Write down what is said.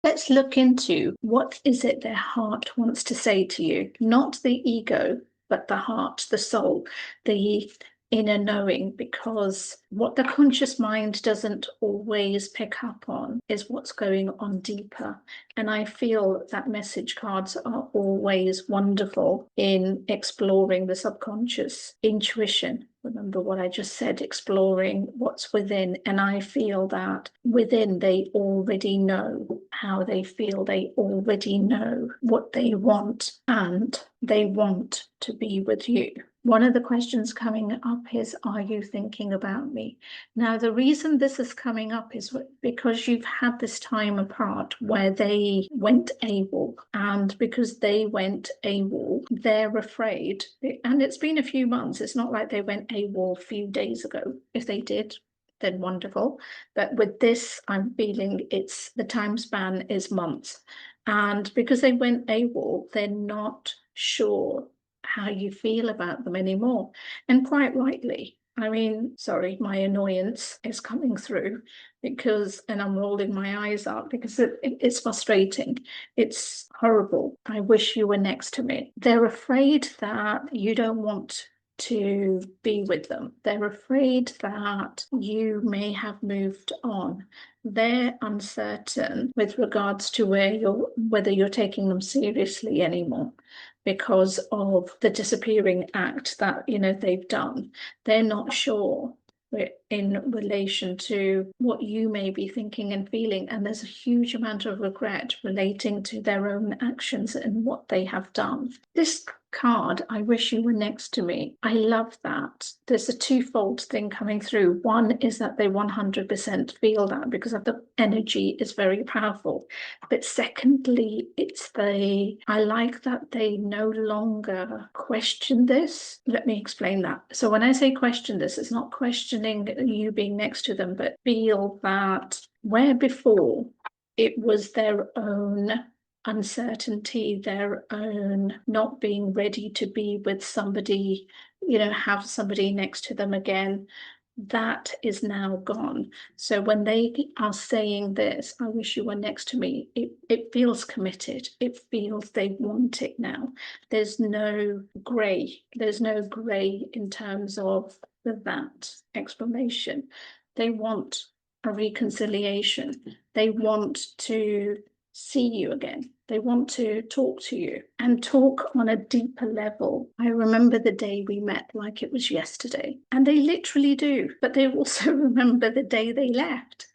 Let's look into what is it their heart wants to say to you, not the ego, but the heart, the soul, the inner knowing, because what the conscious mind doesn't always pick up on is what's going on deeper. And I feel that message cards are always wonderful in exploring the subconscious intuition. Remember what I just said, exploring what's within. And I feel that within they already know how they feel. They already know what they want, and they want to be with you. One of the questions coming up is, are you thinking about me? Now, the reason this is coming up is because you've had this time apart where they went AWOL. And because they went AWOL, they're afraid. And it's been a few months. It's not like they went AWOL a few days ago. If they did, then wonderful. But with this, I'm feeling it's the time span is months. And because they went AWOL, they're not sure how you feel about them anymore. And quite rightly. I mean, sorry, my annoyance is coming through because, and I'm rolling my eyes up because it's frustrating. It's horrible. I wish you were next to me. They're afraid that you don't want to be with them. They're afraid that you may have moved on. They're uncertain with regards to whether you're taking them seriously anymore because of the disappearing act that they've done. They're not sure in relation to what you may be thinking and feeling, and there's a huge amount of regret relating to their own actions and what they have done. This card, I wish you were next to me. I love that. There's a twofold thing coming through. One is that they 100% feel that because of the energy is very powerful. But secondly, I like that they no longer question this. Let me explain that. So when I say question this, it's not questioning you being next to them, but feel that where before it was their own uncertainty, their own not being ready to be with somebody, have somebody next to them again, that is now gone. So when they are saying this, I wish you were next to me, it feels committed. It feels they want it now. There's no grey. There's no grey in terms of that explanation. They want a reconciliation. They want to see you again. They want to talk to you and talk on a deeper level. I remember the day we met like it was yesterday, and they literally do, but they also remember the day they left.